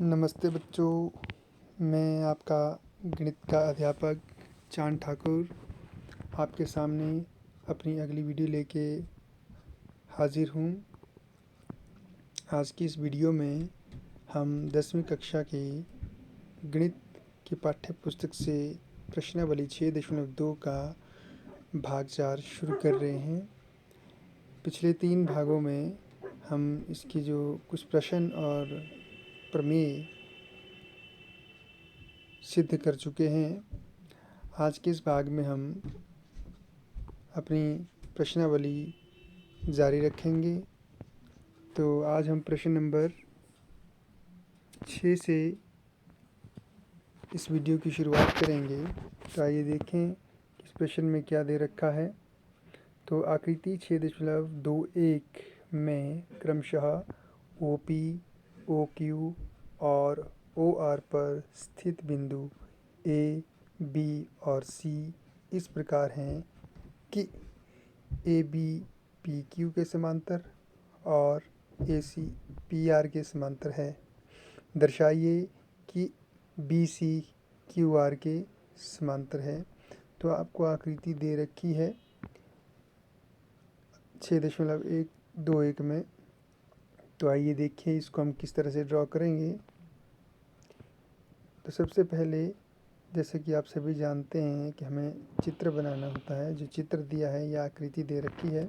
नमस्ते बच्चों, मैं आपका गणित का अध्यापक चांद ठाकुर आपके सामने अपनी अगली वीडियो लेके हाजिर हूँ। आज की इस वीडियो में हम 10वीं कक्षा की गणित की पाठ्य पुस्तक से प्रश्नावली 6.2 का भाग 4 शुरू कर रहे हैं। पिछले 3 भागों में हम इसकी जो कुछ प्रश्न और प्रमेय सिद्ध कर चुके हैं। आज के इस भाग में हम अपनी प्रश्नावली जारी रखेंगे। तो आज हम प्रश्न नंबर 6 से इस वीडियो की शुरुआत करेंगे। तो आइए देखें इस प्रश्न में क्या दे रखा है। तो आकृति 6.21 में क्रमशः OP, OQ और OR पर स्थित बिंदु A, B और C इस प्रकार हैं कि AB PQ के समांतर और AC PR के समांतर है। दर्शाइए कि BC QR के समांतर है। तो आपको आकृति दे रखी है 6.121 में। तो आइए देखिए इसको हम किस तरह से ड्रॉ करेंगे। तो सबसे पहले जैसे कि आप सभी जानते हैं कि हमें चित्र बनाना होता है। जो चित्र दिया है या आकृति दे रखी है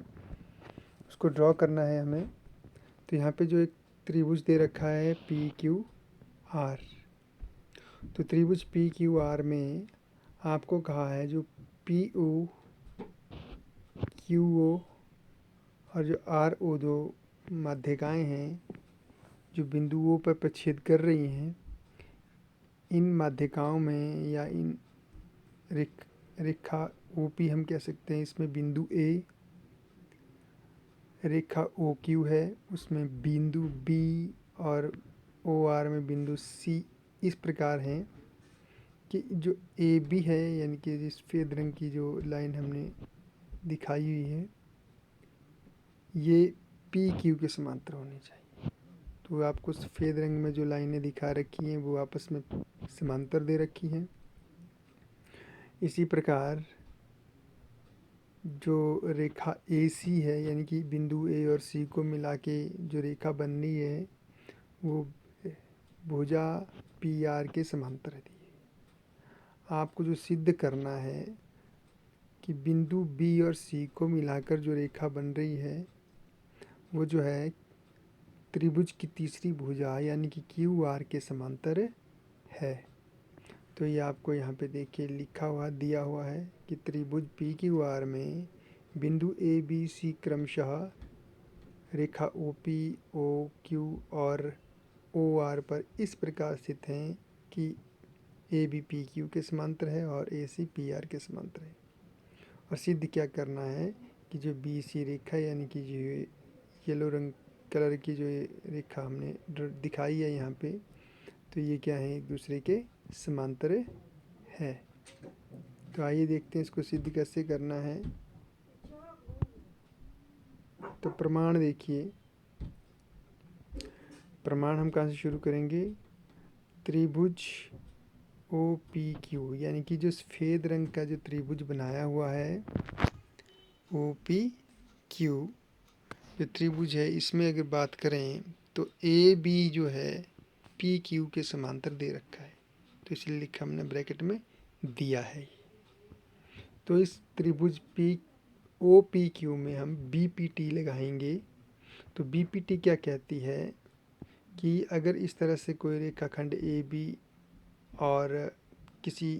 उसको ड्रॉ करना है हमें। तो यहाँ पे जो एक त्रिभुज दे रखा है PQR। तो त्रिभुज PQR में आपको कहा है जो PO, QO और जो RO जो माध्यिकाएं हैं जो बिंदुओं पर प्रच्छेद कर रही हैं, इन माध्यिकाओं में या इन रेखा OP हम कह सकते हैं, इसमें बिंदु A, रेखा OQ है उसमें बिंदु B और OR में बिंदु C इस प्रकार हैं कि जो AB है यानी कि जिस सफ़ेद रंग की जो लाइन हमने दिखाई हुई है ये PQ के समांतर होनी चाहिए। तो आपको सफ़ेद रंग में जो लाइनें दिखा रखी हैं वो आपस में समांतर दे रखी हैं। इसी प्रकार जो रेखा AC है यानी कि बिंदु A और C को मिला के जो रेखा बन रही है वो भुजा PR के समांतर है। आपको जो सिद्ध करना है कि बिंदु B और C को मिलाकर जो रेखा बन रही है वो जो है त्रिभुज की तीसरी भुजा यानी कि QR के समांतर है। तो ये आपको यहाँ पे देखिए लिखा हुआ दिया हुआ है कि त्रिभुज PQR में बिंदु ABC क्रमशः रेखा OP, OQ और OR पर इस प्रकार स्थित हैं कि AB PQ के समांतर है और AC PR के समांतर है। और सिद्ध क्या करना है कि जो BC रेखा यानी कि जो येलो रंग कलर की जो रेखा हमने दिखाई है यहाँ पे, तो ये क्या है, एक दूसरे के समांतर है। तो आइए देखते हैं इसको सिद्ध कैसे करना है। तो प्रमाण देखिए, प्रमाण हम कहाँ से शुरू करेंगे। त्रिभुज OPQ यानी कि जो सफ़ेद रंग का जो त्रिभुज बनाया हुआ है OPQ जो त्रिभुज है, इसमें अगर बात करें तो AB जो है PQ के समांतर दे रखा है, तो इसलिए लिखा हमने ब्रैकेट में दिया है। तो इस त्रिभुज OPQ में हम BPT लगाएंगे। तो BPT क्या कहती है कि अगर इस तरह से कोई रेखाखंड AB और किसी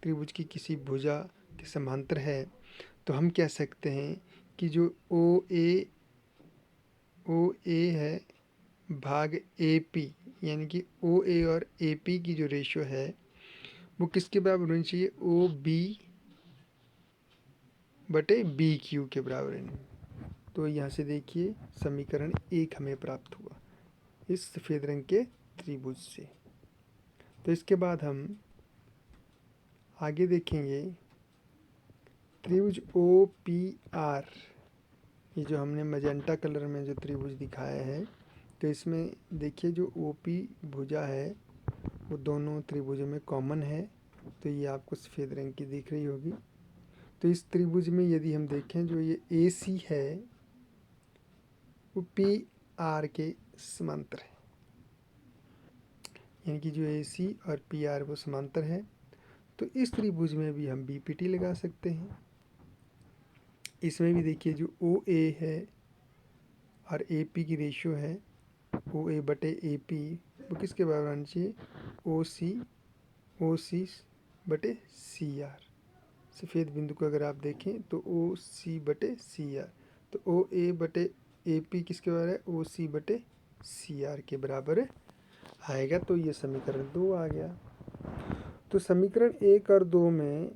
त्रिभुज की किसी भुजा के समांतर है तो हम कह सकते हैं कि जो OA है भाग AP यानी कि OA और AP की जो रेशियो है वो किसके बराबर होनी चाहिए, OB बटे BQ के बराबर है। तो यहाँ से देखिए समीकरण 1 हमें प्राप्त हुआ इस सफ़ेद रंग के त्रिभुज से। तो इसके बाद हम आगे देखेंगे त्रिभुज OPR, ये जो हमने मजेंटा कलर में जो त्रिभुज दिखाया है तो इसमें देखिए जो OP भुजा है वो दोनों त्रिभुजों में कॉमन है, तो ये आपको सफ़ेद रंग की दिख रही होगी। तो इस त्रिभुज में यदि हम देखें जो ये AC है वो PR के समांतर है, यानी कि जो AC और PR वो समांतर है। तो इस त्रिभुज में भी हम BPT लगा सकते हैं। इसमें भी देखिए जो OA है और AP की रेशियो है OA बटे AP वो किसके बराबर आना चाहिए, OC बटे CR। सफ़ेद बिंदु को अगर आप देखें तो OC बटे CR, तो OA बटे AP किसके बराबर है, OC बटे CR के बराबर आएगा। तो ये समीकरण 2 आ गया। तो समीकरण 1 और 2 में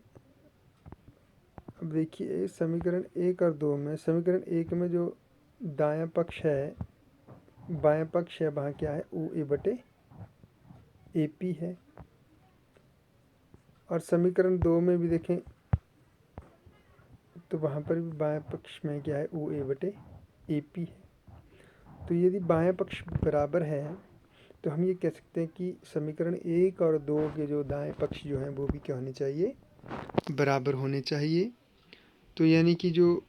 अब देखिए समीकरण 1 और 2 में, समीकरण 1 में जो दायां पक्ष है बायां पक्ष है वहाँ क्या है, OA बटे AP है। और समीकरण 2 में भी देखें तो वहाँ पर भी बायां पक्ष में क्या है, OA बटे AP है। तो यदि बायां पक्ष बराबर है तो हम ये कह सकते हैं कि समीकरण 1 और 2 के जो दाएं पक्ष जो हैं वो भी क्या होने चाहिए, बराबर होने चाहिए। तो यानी कि जो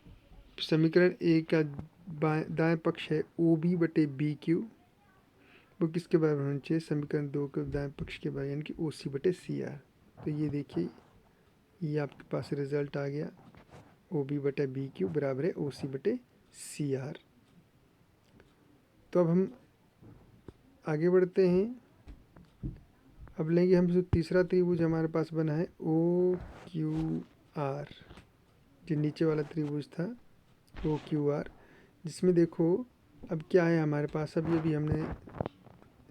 समीकरण 1 का दाएं पक्ष है OB बटे BQ वो किसके बराबर होना चाहिए, समीकरण 2 के दाएं पक्ष के बराबर, यानी कि OC बटे CR। तो ये देखिए ये आपके पास रिजल्ट आ गया, OB बटे BQ बराबर है OC बटे CR। तो अब हम आगे बढ़ते हैं। अब लेंगे हम जो तीसरा त्रिभुज हमारे पास बना है OQR, जो नीचे वाला त्रिभुज था OQR, जिसमें देखो अब क्या है हमारे पास, अब ये भी हमने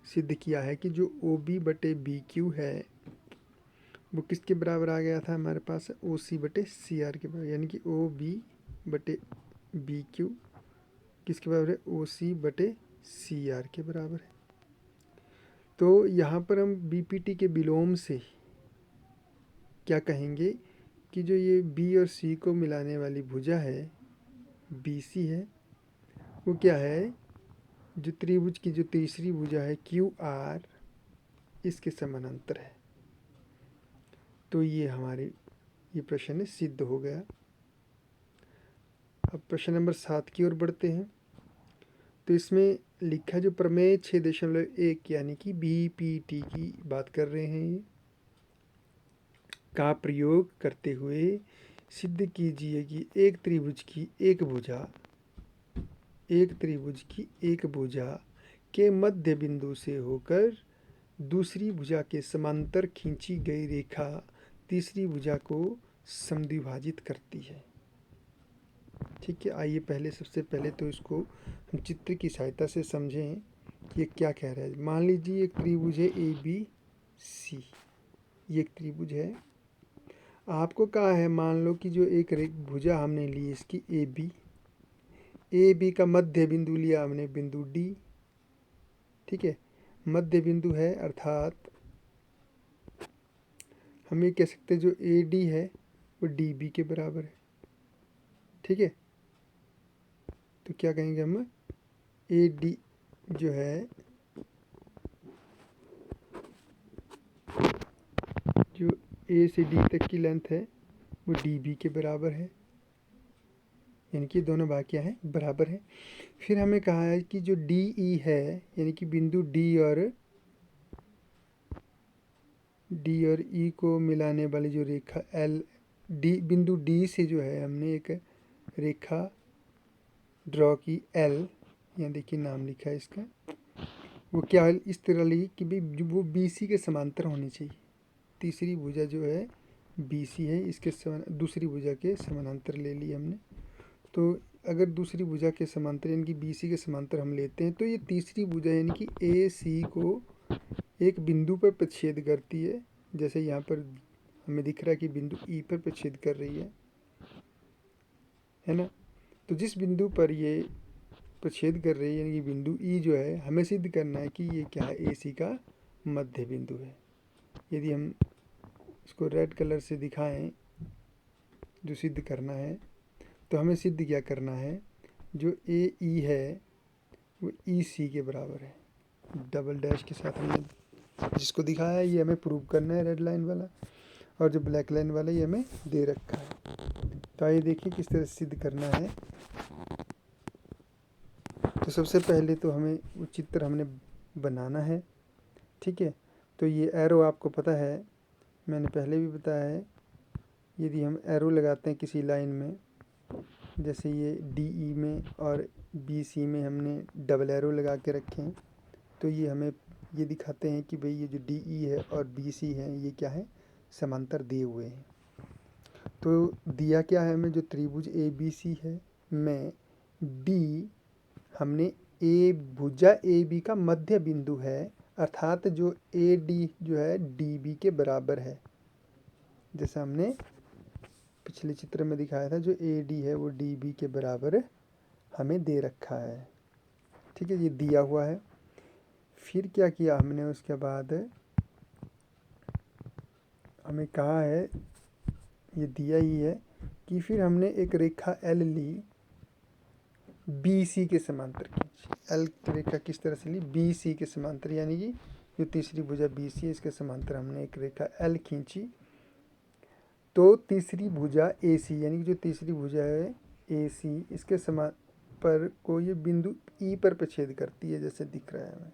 सिद्ध किया है कि जो OB बटे BQ है वो किसके बराबर आ गया था हमारे पास, OC बटे CR के बराबर, यानी कि OB बटे BQ किसके बराबर है, OC बटे CR के बराबर है। तो यहाँ पर हम BPT के विलोम से क्या कहेंगे कि जो ये B और C को मिलाने वाली भुजा है BC है वो क्या है, जो त्रिभुज की जो तीसरी भुजा है QR इसके समानांतर है। तो ये हमारे ये प्रश्न सिद्ध हो गया। अब प्रश्न नंबर 7 की ओर बढ़ते हैं। तो इसमें लिखा जो प्रमेय 6.1 यानी कि BPT की बात कर रहे हैं ये का प्रयोग करते हुए सिद्ध कीजिए कि एक त्रिभुज की एक भुजा के मध्य बिंदु से होकर दूसरी भुजा के समांतर खींची गई रेखा तीसरी भुजा को समद्विभाजित करती है। ठीक है, आइए पहले सबसे पहले तो इसको हम चित्र की सहायता से समझें कि ये क्या कह रहा है। मान लीजिए एक त्रिभुज है ABC, ये एक त्रिभुज है। आपको कहा है मान लो कि जो एक भुजा हमने ली इसकी AB का मध्य बिंदु लिया हमने बिंदु D, ठीक है, मध्य बिंदु है अर्थात हम ये कह सकते हैं जो AD है वो DB के बराबर है। ठीक है, तो क्या कहेंगे हम, AD जो है जो A से D तक की लेंथ है वो DB के बराबर है, यानी कि दोनों भाग क्या है, बराबर है। फिर हमें कहा है कि जो DE है यानी कि बिंदु D और E को मिलाने वाली जो रेखा बिंदु D से जो है हमने एक रेखा ड्रॉ की L, यहाँ देखिए नाम लिखा है इसका, वो क्या है इस तरह ली कि भी वो BC के समांतर होनी चाहिए। तीसरी भुजा जो है BC है, इसके दूसरी भुजा के समानांतर ले ली हमने। तो अगर दूसरी भुजा के समांतर यानी कि BC के समांतर हम लेते हैं तो ये तीसरी भुजा यानी कि AC को एक बिंदु पर प्रतिच्छेद करती है, जैसे यहाँ पर हमें दिख रहा है कि बिंदु E पर प्रतिच्छेद कर रही है ना। तो जिस बिंदु पर ये प्रतिच्छेद कर रही है यानी कि बिंदु E जो है, हमें सिद्ध करना है कि ये क्या है, AC का मध्य बिंदु है। यदि हम इसको रेड कलर से दिखाएं जो सिद्ध करना है, तो हमें सिद्ध क्या करना है, जो AE है वो ई सी के बराबर है। डबल डैश के साथ हमने जिसको दिखाया है ये हमें प्रूव करना है, रेड लाइन वाला, और जो ब्लैक लाइन वाला ये हमें दे रखा है। तो आइए देखिए किस तरह सिद्ध करना है। तो सबसे पहले तो हमें वो चित्र हमने बनाना है, ठीक है। तो ये एरो आपको पता है, मैंने पहले भी बताया है, यदि हम एरो लगाते हैं किसी लाइन में, जैसे ये डी ई में और बी सी में हमने डबल एरो लगा के रखे हैं, तो ये हमें ये दिखाते हैं कि भाई ये जो डी ई है और बी सी है ये क्या है, समांतर दिए हुए हैं। तो दिया क्या है हमें, जो त्रिभुज ए बी सी है में डी हमने ए भुजा ए बी का मध्य बिंदु है, अर्थात जो ए डी जो है डी बी के बराबर है। जैसा हमने पिछले चित्र में दिखाया था, जो ए डी है वो डी बी के बराबर हमें दे रखा है, ठीक है, ये दिया हुआ है। फिर क्या किया हमने, उसके बाद हमें कहा है, ये दिया ही है कि फिर हमने एक रेखा एल ली, बी सी के समांतर खींची। एल की रेखा किस तरह से ली, बी सी के समांतर, यानी कि जो तीसरी भुजा बी सी है इसके समांतर हमने एक रेखा एल खींची। तो तीसरी भुजा ए सी, यानी कि जो तीसरी भुजा है ए सी, इसके समान पर को ये बिंदु ई पर प्रछेद करती है, जैसे दिख रहा है हमें।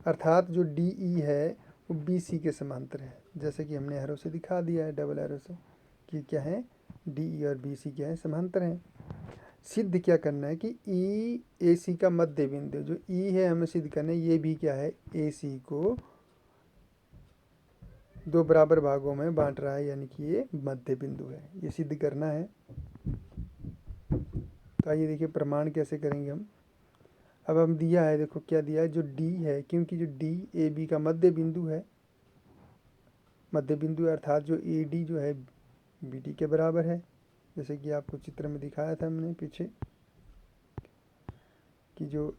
अर्थात जो डी ई है वो बी सी के समांतर है, जैसे कि हमने एरो से दिखा दिया है, डबल एरो से, कि क्या है, डी ई और बी सी क्या है, समांतर हैं। सिद्ध क्या करना है कि ई ए सी का मध्य बिंदु, जो ई है हमें सिद्ध करना है, ये भी क्या है, ए सी को दो बराबर भागों में बांट रहा है, यानी कि ये मध्य बिंदु है, ये सिद्ध करना है। तो आइए देखिए प्रमाण कैसे करेंगे हम। अब हम दिया है, देखो क्या दिया है, जो डी है, क्योंकि जो डी ए बी का मध्य बिंदु है, मध्य बिंदु अर्थात जो ए डी जो है बी डी के बराबर है, जैसे कि आपको चित्र में दिखाया था हमने पीछे, कि जो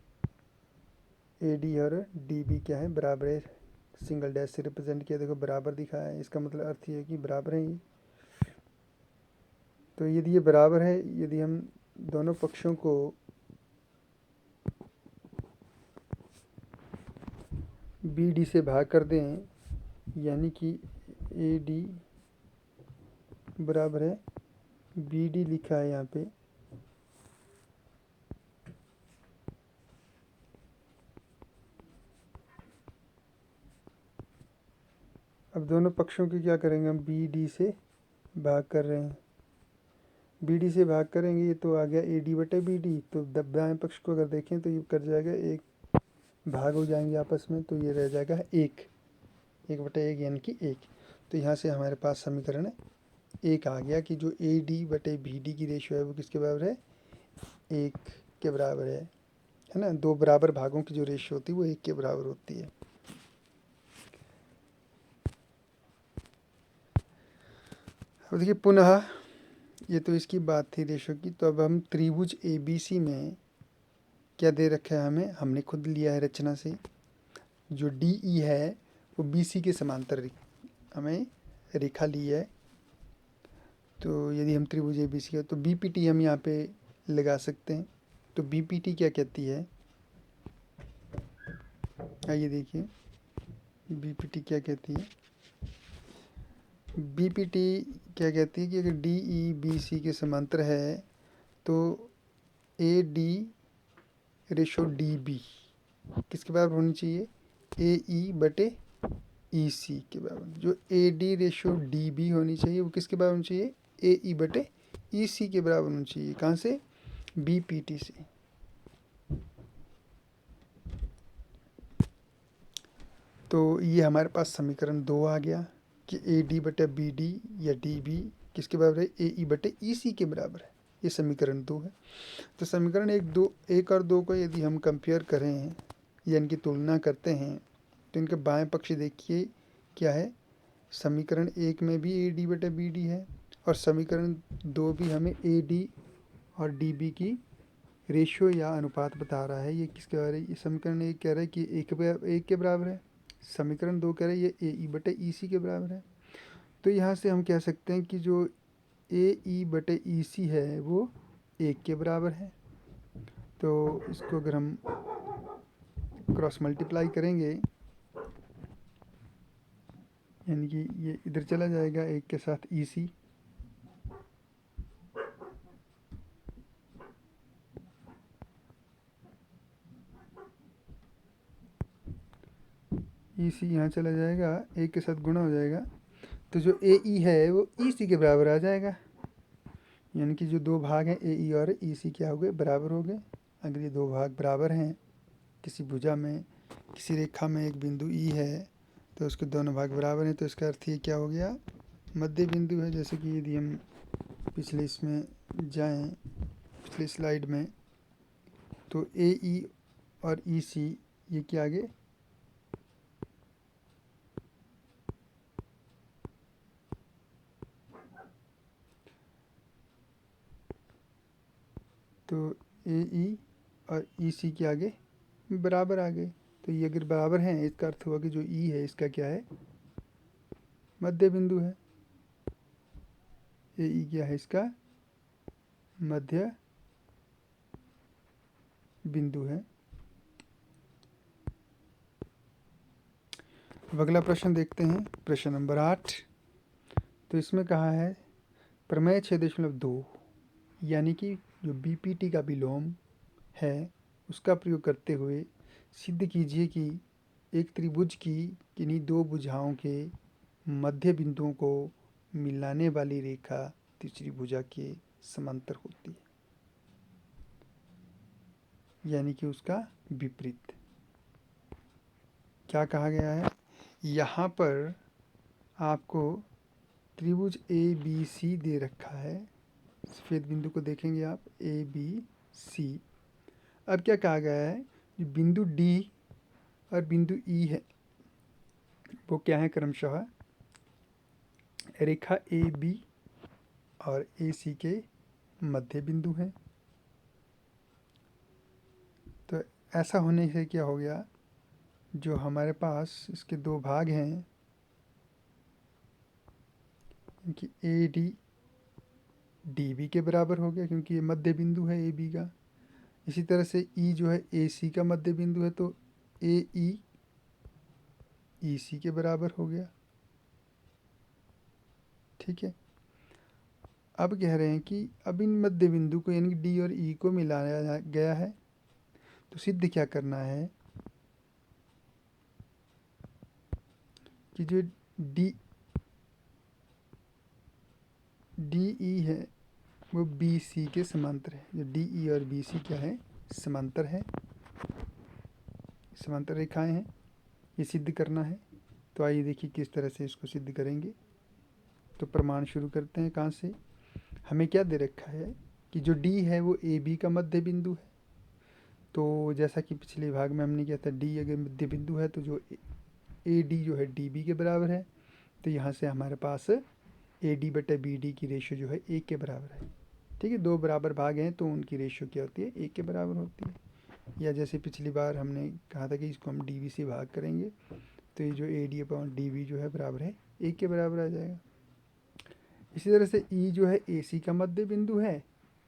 ए डी और डी बी क्या है, बराबर है, सिंगल डैश से रिप्रेजेंट किया, देखो बराबर दिखाया है, इसका मतलब अर्थ ये है कि बराबर है ये। तो यदि ये बराबर है, यदि हम दोनों पक्षों को बी डी से भाग कर दें, यानी कि ए डी बराबर है बी डी लिखा है यहाँ पे, अब दोनों पक्षों की क्या करेंगे, हम बी डी से भाग कर रहे हैं, बी डी से भाग करेंगे, ये तो आ गया ए डी बटे बी डी। तो दाएं पक्ष को अगर देखें तो ये कर जाएगा, एक भाग हो जाएंगे आपस में, तो ये रह जाएगा एक, एक बटे एक यानी कि एक। तो यहाँ से हमारे पास समीकरण एक आ गया कि जो ए डी बटे बी डी की रेशियो है वो किसके बराबर है, एक के बराबर है ना। दो बराबर भागों की जो रेशियो होती है वो एक के बराबर होती है। अब देखिए पुनः, ये तो इसकी बात थी रेशियो की, तो अब हम त्रिभुज ए बी सी में क्या दे रखा है हमें, हमने खुद लिया है रचना से, जो डी ई है वो बी सी के समांतर हमें रेखा ली है। तो यदि हम त्रिभुज ए बी सी है तो बी पी टी हम यहाँ पे लगा सकते हैं। तो बी पी टी क्या कहती है, आइए देखिए बी पी टी क्या कहती है। बी पी टी क्या कहती है कि अगर डी ई बी सी के समांतर है तो a D ratio D b किसके बराबर होनी चाहिए, ए ई बटे ई सी के बराबर। जो A D ratio D B होनी चाहिए वो किसके बराबर होनी चाहिए, ए ई बटे ई सी के बराबर होनी चाहिए। कहाँ से, बी पी टी से। तो ये हमारे पास समीकरण 2 आ गया कि ए डी बटे बी डी या डी बी किसके बराबर है, ए ई बटे ई सी के बराबर है। ये समीकरण 2 है। तो समीकरण एक और दो को यदि हम कंपेयर करें या इनकी तुलना करते हैं तो इनके बाएं पक्ष देखिए क्या है, समीकरण 1 में भी ए डी बटे बी डी है और समीकरण 2 भी हमें ए डी और डी बी की रेशियो या अनुपात बता रहा है। ये किसके बराबर है, ये समीकरण 1 कह रहा है कि एक के बराबर है, समीकरण 2 कह रहा है ये ए ई बटे ई सी के बराबर है। तो यहाँ से हम कह सकते हैं कि जो ए ई बटे ई सी है वो 1 के बराबर है। तो इसको अगर हम क्रॉस मल्टीप्लाई करेंगे, यानी कि ये इधर चला जाएगा एक के साथ EC, EC यहाँ चला जाएगा, एक के साथ गुणा हो जाएगा, तो जो AE है वो EC के बराबर आ जाएगा। यानी कि जो दो भाग हैं AE और EC क्या हो गए, बराबर हो गए। अगर ये दो भाग बराबर हैं किसी भुजा में, किसी रेखा में एक बिंदु E है, तो उसके दोनों भाग बराबर हैं, तो इसका अर्थ ये क्या हो गया, मध्य बिंदु है। जैसे कि यदि हम पिछले इसमें जाएं, पिछली स्लाइड में, तो AE और EC ये क्या आ गए, तो AE और EC के आगे बराबर आ गए। तो ये अगर बराबर हैं, इसका अर्थ हुआ कि जो E है इसका क्या है, मध्य बिंदु है। AE क्या है, इसका मध्य बिंदु है। अब अगला प्रश्न देखते हैं, प्रश्न नंबर 8। तो इसमें कहा है प्रमेय 6.2, यानी कि जो BPT का विलोम है उसका प्रयोग करते हुए सिद्ध कीजिए कि एक त्रिभुज की किन्हीं दो भुजाओं के मध्य बिंदुओं को मिलाने वाली रेखा तीसरी भुजा के समांतर होती है, यानी कि उसका विपरीत। क्या कहा गया है, यहाँ पर आपको त्रिभुज ABC दे रखा है। सफ़ेद बिंदु को देखेंगे आप, ABC। अब क्या कहा गया है, बिंदु D और बिंदु E है, वो क्या है, क्रमशः रेखा AB और AC के मध्य बिंदु हैं। तो ऐसा होने से क्या हो गया, जो हमारे पास इसके दो भाग हैं कि AD DB के बराबर हो गया, क्योंकि ये मध्य बिंदु है AB का। इसी तरह से E जो है AC का मध्य बिंदु है, तो AE EC के बराबर हो गया। ठीक है। अब कह रहे हैं कि अब इन मध्य बिंदु को यानी कि D और E को मिलाया गया है, तो सिद्ध क्या करना है कि जो DE है वो BC के समांतर है। जो DE और BC क्या है, समांतर है, समांतर रेखाएं हैं, ये सिद्ध करना है। तो आइए देखिए किस तरह से इसको सिद्ध करेंगे। तो प्रमाण शुरू करते हैं। कहाँ से, हमें क्या दे रखा है कि जो D है वो AB का मध्य बिंदु है। तो जैसा कि पिछले भाग में हमने किया था, D अगर मध्य बिंदु है तो जो AD जो है DB के बराबर है। तो यहाँ से हमारे पास AD/BD की रेशियो जो है 1 के बराबर है। ठीक है, दो बराबर भाग हैं तो उनकी रेशियो क्या होती है, 1 के बराबर होती है। या जैसे पिछली बार हमने कहा था कि इसको हम DB से भाग करेंगे, तो ये जो AD/DB जो है बराबर है 1 के बराबर आ जाएगा। इसी तरह से E जो है AC का मध्य बिंदु है,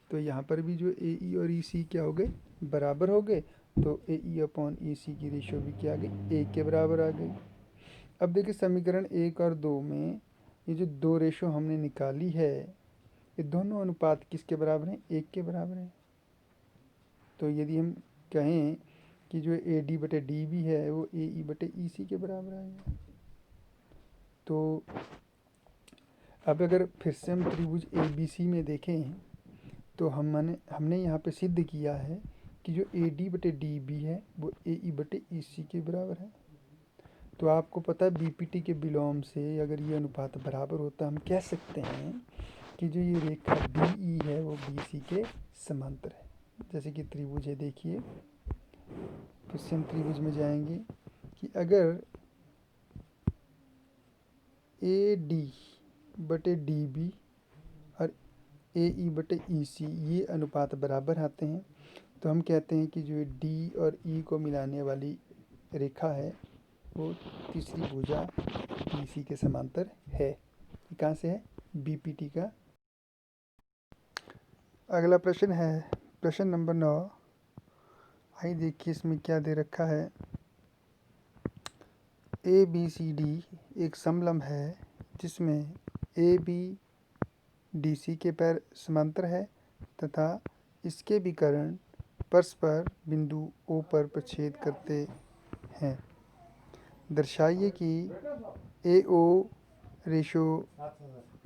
तो यहाँ पर भी जो AE और EC क्या हो गए, बराबर हो गए। तो AE/EC की रेशियो भी क्या आ गई, 1 के बराबर आ गई। अब देखिए समीकरण 1 और 2 में ये जो दो रेशियो हमने निकाली है, ये दोनों अनुपात किसके बराबर हैं, 1 के बराबर हैं। तो यदि हम कहें कि जो AD/DB है वो AE/EC के बराबर आएगा। तो अब अगर फिर से हम त्रिभुज ABC में देखें, तो हमने यहाँ पे सिद्ध किया है कि जो AD/DB है वो AE/EC के बराबर है। तो आपको पता है BPT के विलोम से अगर ये अनुपात बराबर होता है, हम कह सकते हैं कि जो ये रेखा DE है वो BC के समांतर है। जैसे कि त्रिभुज है, देखिए फिर से हम त्रिभुज में जाएंगे कि अगर AD/DB और AE/EC ये अनुपात बराबर आते हैं, तो हम कहते हैं कि जो D और E को मिलाने वाली रेखा है वो तीसरी भुजा BC के समांतर है। कहाँ से है, BPT का। अगला प्रश्न है प्रश्न नंबर 9। आइए देखिए इसमें क्या दे रखा है। ए बी सी डी एक समलंब है जिसमें ए बी डी सी के पैर समांतर है तथा इसके विकर्ण परस्पर बिंदु ओ पर प्रछेद करते हैं। दर्शाइए कि ए ओ रेशो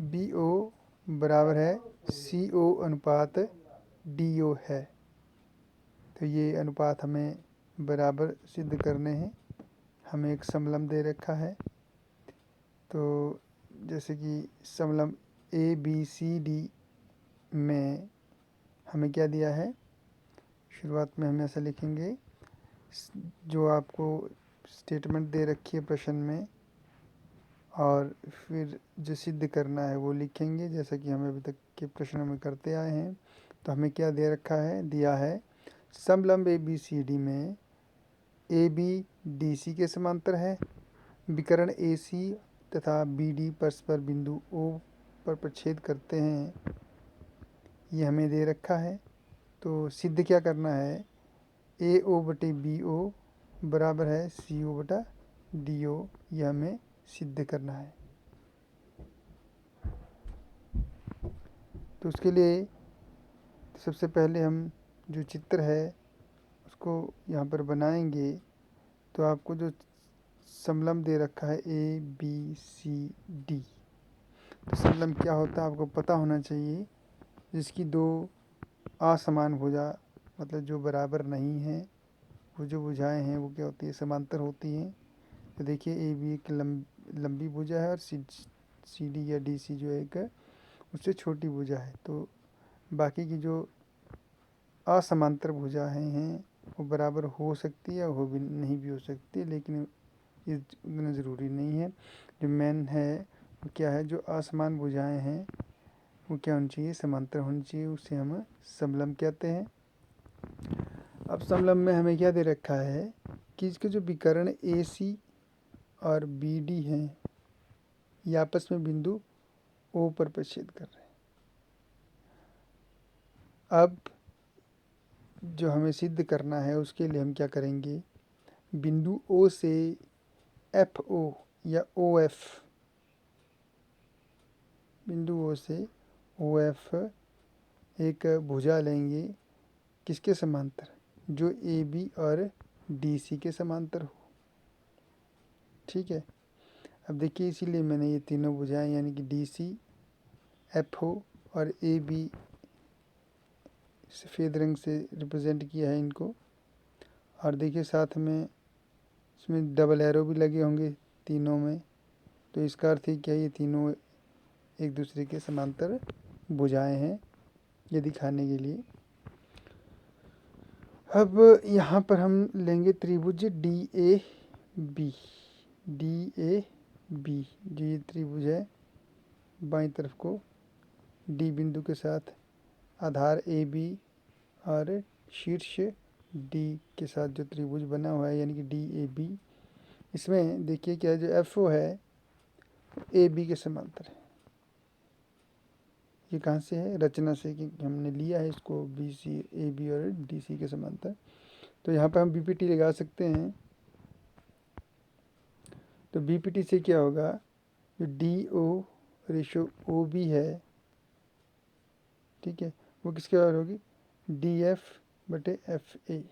बी ओ बराबर है सी ओ अनुपात डी ओ है। तो ये अनुपात हमें बराबर सिद्ध करने हैं। हमें एक समलंब दे रखा है, तो जैसे कि समलंब ए बी सी डी में हमें क्या दिया है, शुरुआत में हम ऐसा लिखेंगे, जो आपको स्टेटमेंट दे रखी है प्रश्न में, और फिर जो सिद्ध करना है वो लिखेंगे जैसा कि हम अभी तक के प्रश्नों में करते आए हैं। तो हमें क्या दे रखा है, दिया है समलंब ए बी सी डी में ए बी डी सी के समांतर है, विकर्ण ए सी तथा बी डी परस्पर बिंदु ओ पर प्रछेद करते हैं, ये हमें दे रखा है। तो सिद्ध क्या करना है, ए ओ बटे बी ओ बराबर है सी ओ बटा डी ओ, यह हमें सिद्ध करना है। तो उसके लिए सबसे पहले हम जो चित्र है उसको यहाँ पर बनाएंगे। तो आपको जो समलंब दे रखा है ए बी सी डी, तो समलंब क्या होता है आपको पता होना चाहिए, जिसकी दो असमान भुजा मतलब जो बराबर नहीं है, वो जो भुजाएं हैं वो क्या होती है, समांतर होती हैं। तो देखिए ए बी एक लंबी भुजा है और सी डी या डी सी जो एक उससे छोटी भुजा है। तो बाकी की जो असमांतर भुजाएं हैं वो बराबर हो सकती है, हो भी नहीं भी हो सकती, लेकिन ये उतना ज़रूरी नहीं है। जो मेन है वो क्या है, जो असमान भुजाएं हैं वो क्या होनी चाहिए, समांतर होनी चाहिए, उसे हम समलंब कहते हैं। अब समलंब में हमें क्या दे रखा है कि इसके जो विकर्ण ए सी और बी डी हैं ये आपस में बिंदु ओ पर प्रछेद कर रहे हैं। अब जो हमें सिद्ध करना है उसके लिए हम क्या करेंगे, बिंदु ओ से एफ ओ या ओ एफ, बिंदु ओ से ओ एफ एक भुजा लेंगे, किसके समांतर, जो ए बी और डी सी के समांतर हो। ठीक है, अब देखिए इसीलिए मैंने ये तीनों भुजाएं यानी कि डी सी, एफ ओ और ए बी सफ़ेद रंग से रिप्रेजेंट किया है इनको। और देखिए साथ में इसमें डबल एरो भी लगे होंगे तीनों में, तो इसका अर्थ है क्या, ये तीनों एक दूसरे के समांतर भुजाएं हैं, ये दिखाने के लिए। अब यहाँ पर हम लेंगे त्रिभुज d a b, d a b, जो ये त्रिभुज है बाईं तरफ को डी बिंदु के साथ आधार ए बी और शीर्ष डी के साथ जो त्रिभुज बना हुआ है यानी कि डी ए बी, इसमें देखिए क्या है, जो एफ ओ है ए बी के समांतर है। ये कहाँ से है, रचना से, कि हमने लिया है इसको बी सी, ए बी और डी सी के समांतर। तो यहाँ पर हम बी पी टी लगा सकते हैं। तो बी पी टी से क्या होगा, जो d o ratio o b है, ठीक है, वो किसके बराबर होगी, डी एफ बटे एफ ए,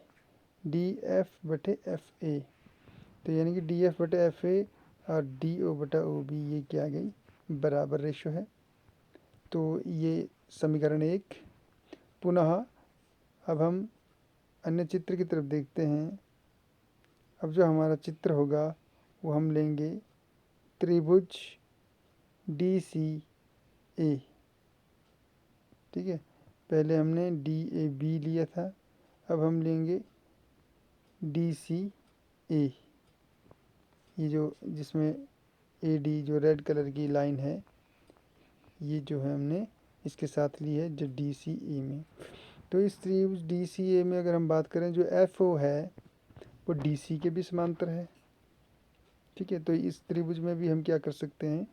डी एफ बटे एफ ए। तो यानी कि डी एफ बटे एफ ए और डी ओ बटा ओ बी, ये क्या आ गई, बराबर रेशो है। तो ये समीकरण 1। पुनः अब हम अन्य चित्र की तरफ देखते हैं। अब जो हमारा चित्र होगा वो हम लेंगे त्रिभुज डी सी ए, ठीक है, पहले हमने डी ए बी लिया था, अब हम लेंगे डी सी ए, ये जो जिसमें ए डी जो रेड कलर की लाइन है, ये जो है हमने इसके साथ ली है जो डी सी ए में। तो इस त्रिभुज डी सी ए में अगर हम बात करें, जो एफ ओ है वो डी सी के भी समांतर है। ठीक है, तो इस त्रिभुज में भी हम क्या कर सकते हैं,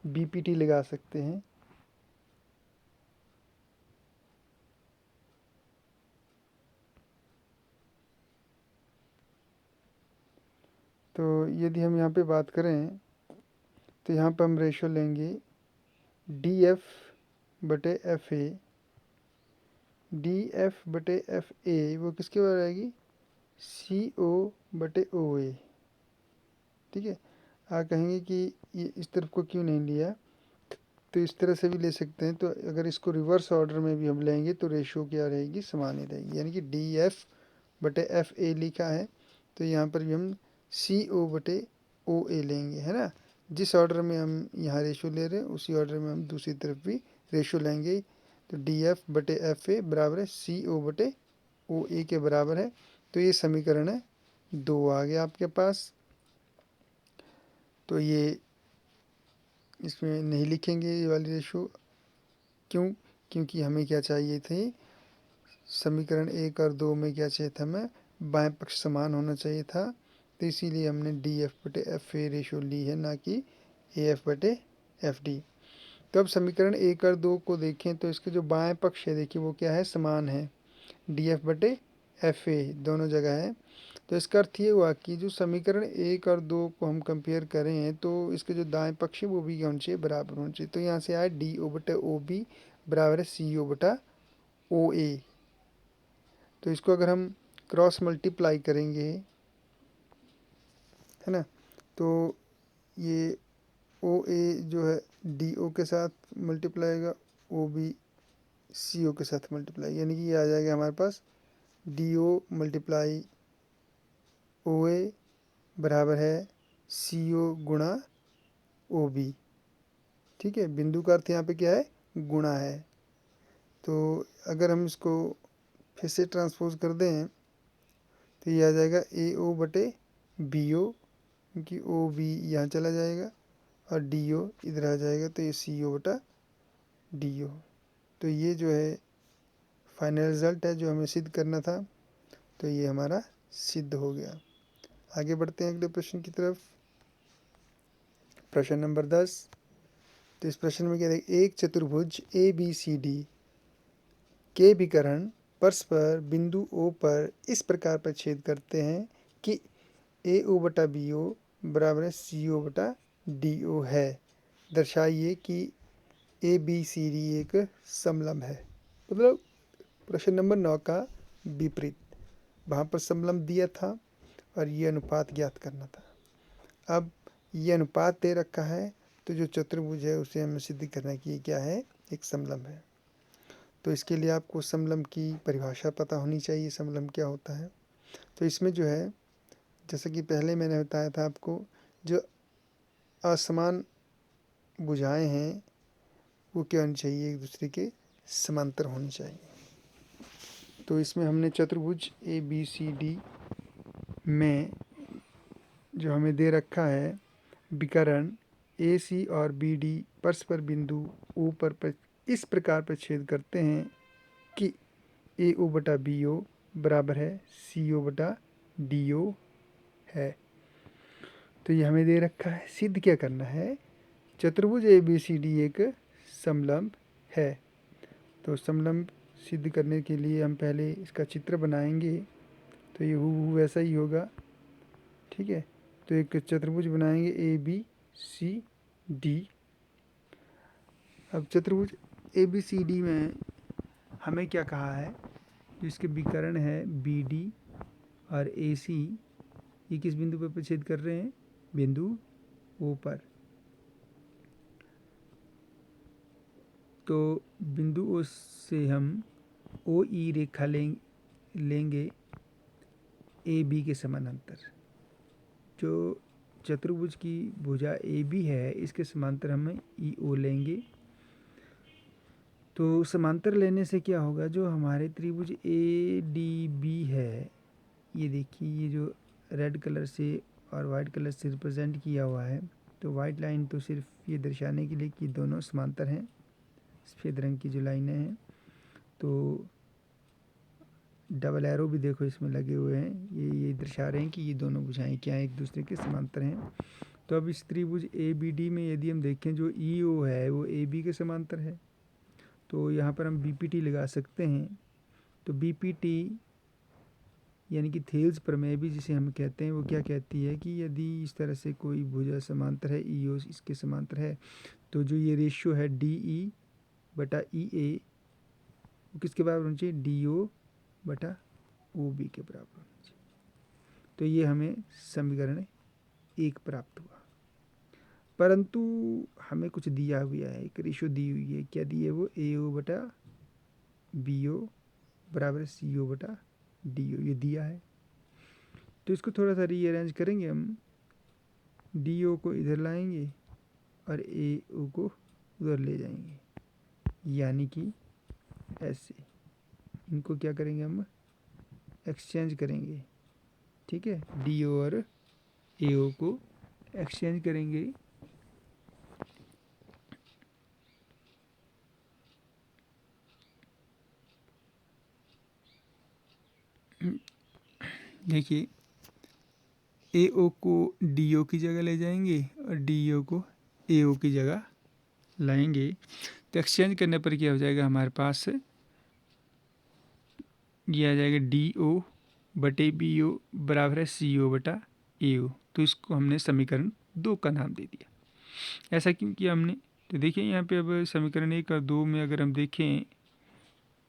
बी पी टी लगा सकते हैं। तो यदि हम यहाँ पे बात करें तो यहाँ पर हम रेशो लेंगे DF/FA। DF/FA वो किसके बराबर आएगी? CO/OA। ठीक है। आप कहेंगे कि ये इस तरफ को क्यों नहीं लिया, तो इस तरह से भी ले सकते हैं। तो अगर इसको रिवर्स ऑर्डर में भी हम लेंगे तो रेशो क्या रहेगी? समान ही रहेगी। यानी कि DF/FA लिखा है तो यहाँ पर भी हम CO/OA लेंगे, है ना। जिस ऑर्डर में हम यहाँ रेशो ले रहे हैं उसी ऑर्डर में हम दूसरी तरफ भी रेशो लेंगे। तो DF/FA बराबर है CO/OA के बराबर है। तो ये समीकरण है 2 आ गया आपके पास। तो ये इसमें नहीं लिखेंगे ये वाली रेशो। क्यों? क्योंकि हमें क्या चाहिए थे, समीकरण 1 और 2 में क्या चाहिए था, हमें बाएं पक्ष समान होना चाहिए था। तो इसीलिए हमने DF/FA रेशो ली है, ना कि AF/FD। तो अब समीकरण 1 और 2 को देखें तो इसके जो बाएं पक्ष है देखिए वो क्या है? समान है। DF/FA दोनों जगह है। तो इसका अर्थ ये हुआ कि जो समीकरण 1 और 2 को हम कंपेयर करें तो इसके जो दाएं पक्ष है वो भी क्या होना चाहिए? बराबर होना चाहिए। तो यहाँ से आया DO/OB बराबर है CO/OA। तो इसको अगर हम क्रॉस मल्टीप्लाई करेंगे, है ना, तो ये OA जो है DO के साथ मल्टीप्लाई होगा, OB CO के साथ मल्टीप्लाई, यानी कि ये आ जाएगा हमारे पास DO × OA बराबर है CO गुणा OB। ठीक है। बिंदु का अर्थ यहाँ पे क्या है? गुणा है। तो अगर हम इसको फिर से ट्रांसपोज कर दें तो ये आ जाएगा AO/BO, क्योंकि OB यहाँ चला जाएगा और DO इधर आ जाएगा, तो ये CO/DO। तो ये जो है फाइनल रिजल्ट है जो हमें सिद्ध करना था, तो ये हमारा सिद्ध हो गया। आगे बढ़ते हैं अगले प्रश्न की तरफ। प्रश्न नंबर 10। तो इस प्रश्न में क्या है? एक चतुर्भुज ABCD के विकर्ण परस्पर बिंदु O पर इस प्रकार पर छेद करते हैं कि AO/BO बराबर है CO/DO है। दर्शाइए कि ABCD एक समलंब है। मतलब प्रश्न नंबर 9 का विपरीत, वहाँ पर समलंब दिया था और ये अनुपात ज्ञात करना था। अब ये अनुपात दे रखा है तो जो चतुर्भुज है उसे हमें सिद्ध करना है कि ये क्या है? एक समलंब है। तो इसके लिए आपको समलंब की परिभाषा पता होनी चाहिए, समलंब क्या होता है। तो इसमें जो है, जैसे कि पहले मैंने बताया था आपको, जो असमान भुजाएं हैं वो क्या होनी चाहिए? एक दूसरे के समांतर होनी चाहिए। तो इसमें हमने चतुर्भुज ABCD में जो हमें दे रखा है विकर्ण AC और BD परस्पर बिंदु O पर इस प्रकार पर छेद करते हैं कि AO/BO बराबर है CO/DO है। तो ये हमें दे रखा है। सिद्ध क्या करना है? चतुर्भुज ABCD एक समलंब है। तो समलंब सिद्ध करने के लिए हम पहले इसका चित्र बनाएंगे। तो ये हूबहू वैसा ही होगा। ठीक है। तो एक चतुर्भुज बनाएंगे ABCD। अब चतुर्भुज ABCD में हमें क्या कहा है? जिसके विकर्ण है BD और AC, ये किस बिंदु पर छेद कर रहे हैं? बिंदु O पर। तो बिंदु O से हम OE रेखा लेंगे AB के समानांतर। जो चतुर्भुज की भुजा AB है इसके समांतर हम EO लेंगे। तो समांतर लेने से क्या होगा? जो हमारे त्रिभुज ADB है, ये देखिए, ये जो रेड कलर से और वाइट कलर से रिप्रेजेंट किया हुआ है, तो वाइट लाइन तो सिर्फ ये दर्शाने के लिए कि दोनों समांतर हैं। सफ़ेद रंग की जो लाइनें हैं, तो डबल एरो भी देखो इसमें लगे हुए हैं, ये दर्शा रहे हैं कि ये दोनों भुजाएं क्या हैं? एक दूसरे के समांतर हैं। तो अब इस त्रिभुज ABD में यदि हम देखें, जो EO है वो AB के समांतर है। तो यहाँ पर हम BPT लगा सकते हैं। तो BPT यानी कि थेल्स प्रमेय भी जिसे हम कहते हैं, वो क्या कहती है कि यदि इस तरह से कोई भुजा समांतर है, ई ओ इसके समांतर है, तो जो ये रेशियो है डी ई बटा ई ए वो किसके बराबर होना चाहिए, डी ओ बटा ओ बी के बराबर होना चाहिए। तो ये हमें समीकरण 1 प्राप्त हुआ। परंतु हमें कुछ दिया हुआ है, एक रेशियो दी हुई है। क्या दी है वो, ए ओ बटा बी ओ बराबर सी ओ बटा डी ओ, ये दिया है। तो इसको थोड़ा सा रीअरेंज करेंगे हम, डी ओ को इधर लाएंगे और ए ओ को उधर ले जाएंगे, यानी कि ऐसे इनको क्या करेंगे हम, एक्सचेंज करेंगे। ठीक है, डी ओ और ए ओ को एक्सचेंज करेंगे। देखिए, ए ओ को डी ओ की जगह ले जाएंगे और डी ओ को ए ओ की जगह लाएंगे। तो एक्सचेंज करने पर क्या हो जाएगा, हमारे पास ये आ जाएगा डी ओ बटे बी ओ बराबर है सी ओ बटा ए ओ। तो इसको हमने समीकरण 2 का नाम दे दिया। ऐसा क्यों किया हमने, तो देखिए यहाँ पे अब समीकरण 1 और 2 में अगर हम देखें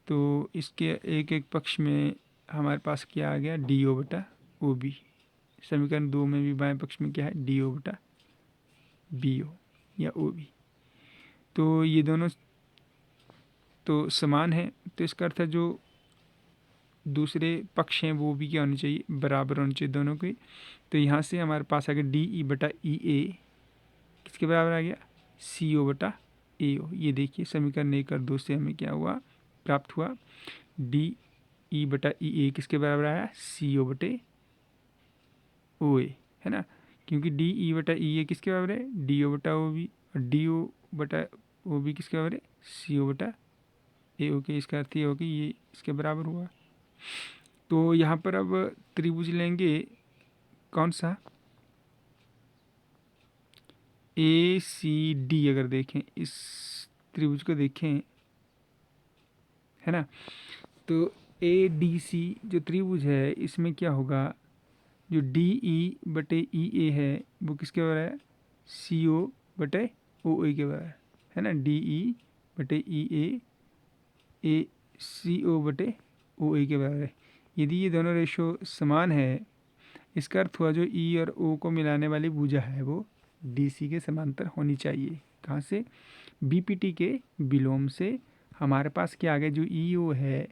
तो इसके एक एक पक्ष में हमारे पास क्या आ गया, डी ओ बटा ओ बी। समीकरण 2 में भी बाएं पक्ष में क्या है, डी ओ बटा बी ओ या ओ बी। तो ये दोनों तो समान है, तो इसका अर्थ है जो दूसरे पक्ष हैं वो भी क्या होने चाहिए, बराबर होने चाहिए दोनों के। तो यहाँ से हमारे पास आ गया डी ई बटा ई ए किसके बराबर आ गया, सी ओ बटा ए ओ। ये देखिए समीकरण 1 और 2 से हमें क्या हुआ, प्राप्त हुआ, डी ई बटा ई ए किसके बराबर आया, सी ओ बटे ओ ए, है ना। क्योंकि डी ई बटा ई ए किसके बराबर है, डी ओ बटा ओ बी, और डी ओ बटा ओ बी किसके बराबर है, सी ओ बटा ए ओ के। इसका अर्थ ये हो कि ये इसके बराबर हुआ। तो यहाँ पर अब त्रिभुज लेंगे, कौन सा, ए सी डी। अगर देखें इस त्रिभुज को देखें, है ना, तो ए डी सी जो त्रिभुज है इसमें क्या होगा, जो डी ई बटे ई ए है वो किसके बराबर है, सी ओ बटे ओ ए के बराबर है ना। डी ई बटे ई ए सी ओ बटे ओ ए के बराबर है। यदि ये दोनों रेशो समान है, इसका अर्थ हुआ जो ई और ओ को मिलाने वाली भुजा है वो डी सी के समांतर होनी चाहिए। कहाँ से, बी पी टी के विलोम से हमारे पास क्या आ गया, जो ई ओ है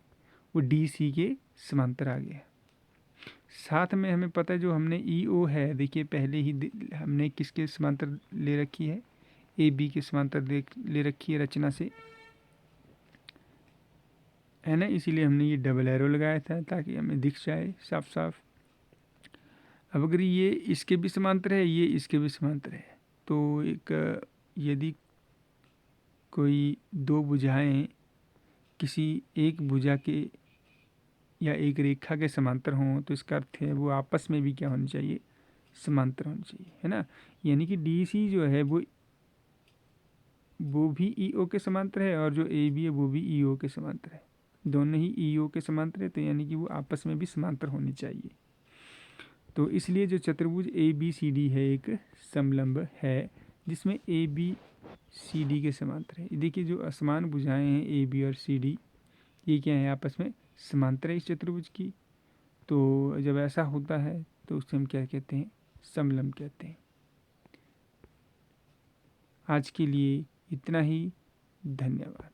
वो डी सी के समांतर आ गया। साथ में हमें पता है जो हमने ई ओ है, देखिए पहले ही हमने किसके समांतर ले रखी है, ए बी के समांतर ले रखी है रचना से, है ना। इसीलिए हमने ये डबल एरो लगाया था ताकि हमें दिख जाए साफ साफ। अब अगर ये इसके भी समांतर है, ये इसके भी समांतर है, तो एक यदि कोई दो भुजाएं किसी एक भुजा के या एक रेखा के समांतर हों, तो इसका अर्थ है वो आपस में भी क्या होनी चाहिए, समांतर होनी चाहिए, है ना। यानी कि डी सी जो है वो भी ई ओ के समांतर है, और जो ए बी है वो भी ई ओ के समांतर है। दोनों ही ई ओ के समांतर है, तो यानी कि वो आपस में भी समांतर होनी चाहिए। तो इसलिए जो चतुर्भुज ए बी सी डी है एक समलंब है जिसमें ए बी सी डी के समांतर है। देखिए जो असमान भुजाएं हैं ए बी और सी डी, ये क्या है, आपस में समांतर है इस चतुर्भुज की। तो जब ऐसा होता है तो उसे हम क्या कहते हैं, समलंब कहते हैं। आज के लिए इतना ही, धन्यवाद।